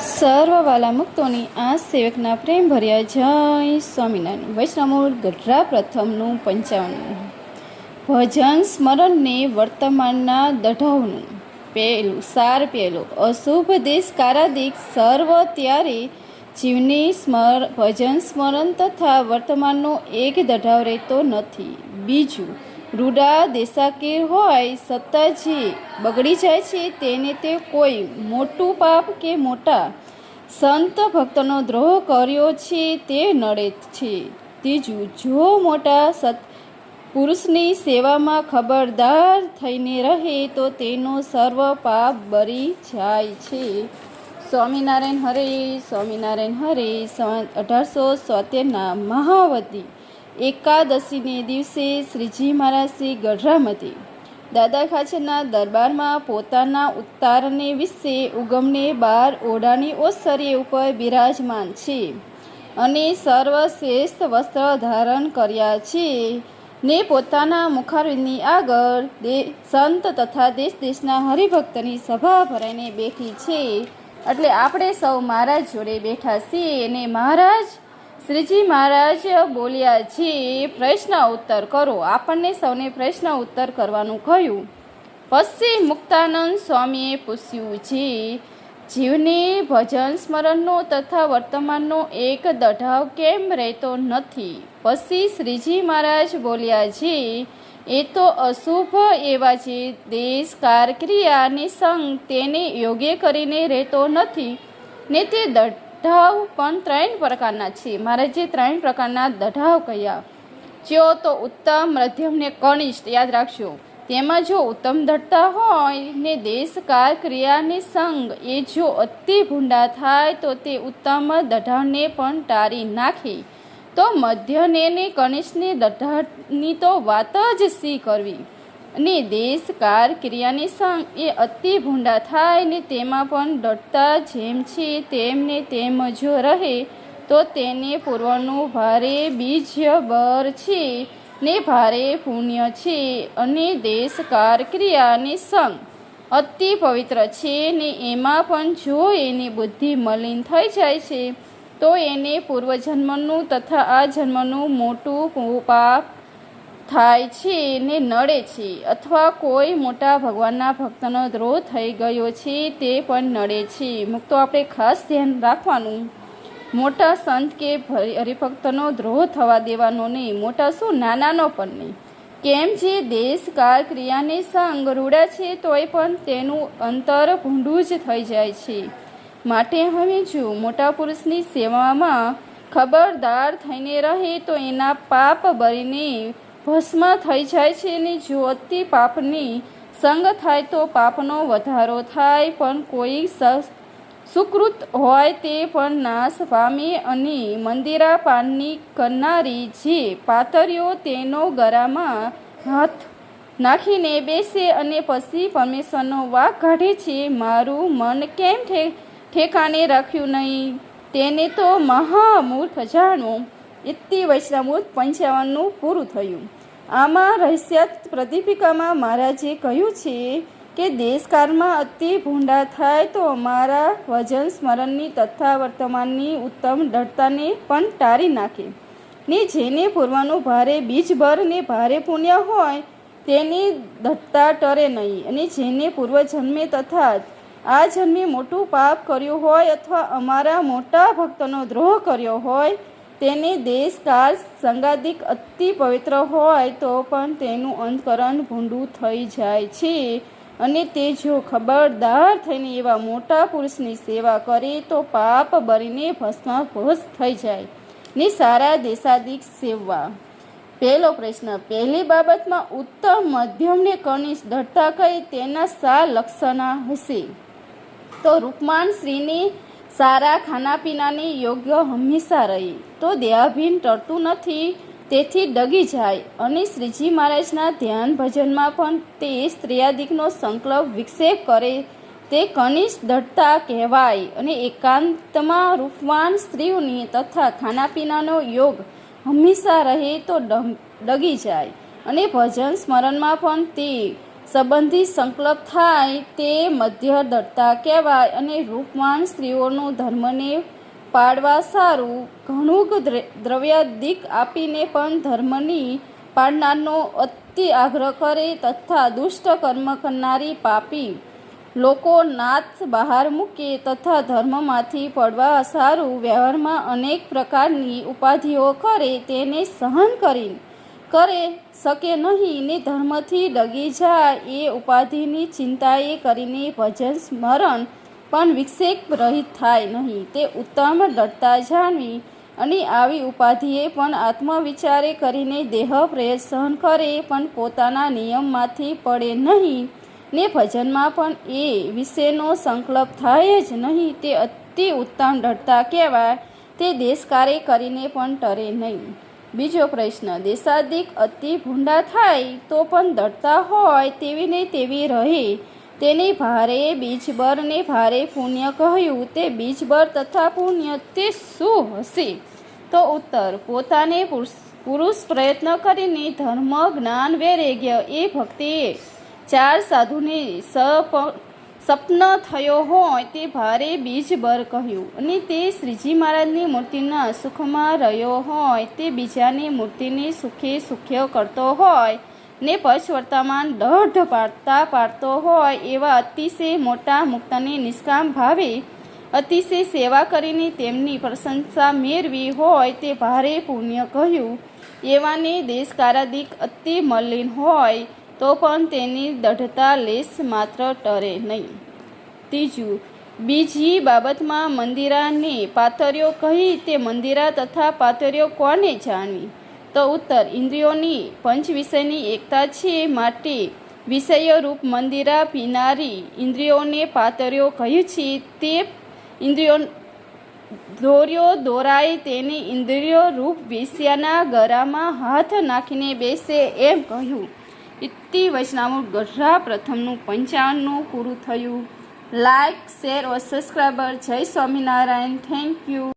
સર્વવાલા મુક્તોની આ સેવકના પ્રેમ ભર્યા જય સ્વામિનારાયણ. વૈષ્ણવ ગઢડા પ્રથમનું 55. ભજન સ્મરણને વર્તમાનના દઢાવનું પહેલું સાર પહેલો. અશુભ દેશ કારાદિક સર્વ ત્યારે જીવની ભજન સ્મરણ તથા વર્તમાનનો એક દઢાવ રહેતો નથી. બીજું, રૂડા દેશાકીર હોય સત્તા જે બગડી જાય છે તેને તે કોઈ મોટું પાપ કે મોટા સંત ભક્તનો દ્રોહ કર્યો છે તે નડે છે. ત્રીજું, જો મોટા પુરુષની સેવામાં ખબરદાર થઈને રહે તો તેનો સર્વ પાપ બરી જાય છે. સ્વામિનારાયણ હરે. સ્વામિનારાયણ હરે. 1877 મહાવતી એકાદશીને દિવસે શ્રીજી મહારાજ શ્રી ગઢડામાંથી દાદા ખાચરના દરબારમાં પોતાના ઉત્તારને વિશે ઉગમને 12 ઓરડાની ઓસરી ઉપર બિરાજમાન છે અને સર્વશ્રેષ્ઠ વસ્ત્ર ધારણ કર્યા છે ને પોતાના મુખારવિંદની આગળ સંત તથા દેશ દેશના હરિભક્તની સભા ભરાઈને બેઠી છે. એટલે આપણે સૌ મહારાજ જોડે બેઠા છીએ અને મહારાજ શ્રીજી મહારાજ બોલ્યા છે, પ્રશ્ન ઉત્તર કરો. આપણને સૌને પ્રશ્ન ઉત્તર કરવાનું કહ્યું. પછી મુક્તાનંદ સ્વામીએ પૂછ્યું છે, જીવને ભજન સ્મરણનો તથા વર્તમાનનો એક દઢાવ કેમ રહેતો નથી? પછી શ્રીજી મહારાજ બોલ્યા છે, એ તો અશુભ એવા જે દેશ કાર ક્રિયા અને સંગ તેને યોગ્ય કરીને રહેતો નથી ને તે દઢાવ પણ 3 પ્રકારના છે. મારે જે 3 પ્રકારના દઢાવ કહ્યા જો તો ઉત્તમ, મધ્યમ ને કનિષ્ઠ યાદ રાખજો. તેમાં જો ઉત્તમ દઢતા હોય ને દેશ કાર ક્રિયા ને સંગ એ જો અતિ ભૂંડા થાય તો તે ઉત્તમ દઢાવને પણ ટાળી નાખે. તો મધ્યને ને કનિષ્ઠને દઢાની તો વાત જ સી કરવી. અને દેશ કાર ક્રિયાની સંગ એ અતિ ભૂંડા થાય ને તેમાં પણ દઢતા જેમ છે તેમને તેમ જો રહે તો તેને પૂર્વનું ભારે બીજ બર છે ને ભારે પુણ્ય છે. અને દેશ કાર ક્રિયાની સંગ અતિ પવિત્ર છે ને એમાં પણ જો એની બુદ્ધિ મલિન થઈ જાય છે તો એને પૂર્વજન્મનું તથા આ જન્મનું મોટું પાપ થાય છે ને નડે છે. અથવા કોઈ મોટા ભગવાનના ભક્તનો દ્રોહ થઈ ગયો છે તે પણ નડે છે. મુક્તો આપણે ખાસ ધ્યાન રાખવાનું, મોટા સંત કે હરિભક્તનો દ્રોહ થવા દેવાનો નહીં. મોટા શું, નાનાનો પણ નહીં. કેમ જે દેશ કાર ક્રિયાને સંગ રૂડા છે તોય પણ તેનું અંતર ભૂંડું જ થઈ જાય છે. માટે હવે જો મોટા પુરુષની સેવામાં ખબરદાર થઈને રહે તો એના પાપ બળીને ભસ્મ થઈ જાય છે ને જો અતિ પાપની સંગ થાય તો પાપનો વધારો થાય, પણ કોઈ સુકૃત હોય તે પણ નાશ પામે. અને મંદિરા પાનની કરનારી જે પાતરીઓ તેનો ગળામાં હાથ નાખીને બેસે અને પછી પરમેશ્વરનો વાક કાઢે છે, મારું મન કેમ ઠેકાણે રાખ્યું નહીં, તેને તો મહામૂર્ખ જાણો. ઇતિ વૈષ્ણવ 55 પૂરું થયું. આમાં રહસ્યાત પ્રદીપિકામાં મહારાજે કહ્યું છે કે દેશકાળમાં અતિ ભૂંડા થાય તો અમારા ભજન સ્મરણની તથા વર્તમાનની ઉત્તમ દઢતાને પણ ટાળી નાખે ને જેને પૂર્વનું ભારે બીજભર ને ભારે પુણ્ય હોય તેની દઢતા ટરે નહીં. અને જેને પૂર્વજન્મે તથા આ જન્મે મોટું પાપ કર્યું હોય અથવા અમારા મોટા ભક્તનો દ્રોહ કર્યો હોય તેને દેશ કાળ સંગાદિક અતિ પવિત્ર હોય તો પણ તેનું અંતકરણ ભૂંડું થઈ જાય છે. અને તે જો ખબરદાર થઈને એવા મોટા પુરુષની સેવા કરે તો પાપ બળીને ભસ્માભસ્મ થઈ જાય ને સારા દેશાદિક સેવવા. પહેલો પ્રશ્ન, પહેલી બાબતમાં ઉત્તમ, મધ્યમ ને કનિષ્ઠ દઢતા કઈ તેના શા લક્ષણ હશે? તો રૂપમાન સ્ત્રીની સારા ખાનાપીનાની યોગ્ય હંમેશા રહી તો દેહાભીન ટળતું નથી, તેથી ડગી જાય. અને શ્રીજી મહારાજના ધ્યાન ભજનમાં પણ તે સ્ત્રીયાદિકનો સંકલ્પ વિક્ષેપ કરે તે કનિષ્ઠ દઢતા કહેવાય. અને એકાંતમાં રૂપવાન સ્ત્રીઓની તથા ખાનાપીનાનો યોગ હંમેશા રહે તો ડગી જાય. અને ભજન સ્મરણમાં પણ તે સંબંધી સંકલ્પ થાય તે મધ્ય દળતા કહેવાય. અને રૂપવાન સ્ત્રીઓનું ધર્મને પાળવા સારું ઘણું દ્રવ્યાદિક આપીને પણ ધર્મની પાળનારનો અતિ આગ્રહ કરે તથા દુષ્ટ કર્મ કરનારી પાપી લોકો નાથ બહાર મૂકે તથા ધર્મમાંથી પડવા સારું વ્યવહારમાં અનેક પ્રકારની ઉપાધિઓ કરે તેને સહન કરે શકે નહીં ને ધર્મથી ડગી જાય એ ઉપાધિની ચિંતાએ કરીને ભજન સ્મરણ પણ વિક્ષેપ રહિત થાય નહીં. તે ઉત્તમ દળતા જાણવી અને આવી ઉપાધિએ પણ આત્મવિચારે કરીને દેહ પ્રયત્ન સહન કરે પણ પોતાના નિયમમાંથી પડે નહીં ને ભજનમાં પણ એ વિશેનો સંકલ્પ થાય જ નહીં. તે અતિ ઉત્તમ દળતા કહેવાય. તે દેશકાર્ય કરીને પણ ટરે નહીં. બીજો પ્રશ્ન, દેશાદિક અતિ ભૂંડા થાય તો પણ દળતા હોય તેવી ને તેવી રહે તેને ભારે બીજબર ને ભારે પુણ્ય કહ્યું. તે બીજબર તથા પુણ્ય તે શું હશે? તો ઉત્તર, પોતાને પુરુષ પ્રયત્ન કરીને ધર્મ જ્ઞાન વૈરાગ્ય એ ભક્તિએ ચાર સાધુને સપન થયો હોય તે ભારે બીજબર કહ્યું. અને તે શ્રીજી મહારાજની મૂર્તિના સુખમાં રહ્યો હોય તે બીજાની મૂર્તિને સુખ્ય કરતો હોય ને પછવર્તામાન દઢ પાડતો હોય એવા અતિશય મોટા મુક્તને નિષ્કામ ભાવે અતિશય સેવા કરીને તેમની પ્રશંસા મેળવી હોય તે ભારે પુણ્ય કહ્યું. એવાને દેશકારાદિક અતિ મલિન હોય તો પણ તેની દઢતા લેશ માત્ર ટરે નહીં. ત્રીજું, બીજી બાબતમાં મંદિરાને પાતળીઓ કહી તે મંદિરા તથા પાતળીઓ કોને જાણવી? તો ઉત્તર, ઇન્દ્રિયોની પંચ વિષયની એકતા છે માટે વિષયરૂપ મંદિરા પીનારી ઇન્દ્રિયોને પાતળીઓ કહ્યું છે. તે ઇન્દ્રિયો દોરાય તેને ઇન્દ્રિયો રૂપ વેશ્યાના ગળામાં હાથ નાખીને બેસે એમ કહ્યું. ઇતિ વચનામૃત ગઢડા પ્રથમનું 55 પૂરું થયું. લાઇક, શેર और સબસ્ક્રાઈબર. જય સ્વામિનારાયણ. Thank you.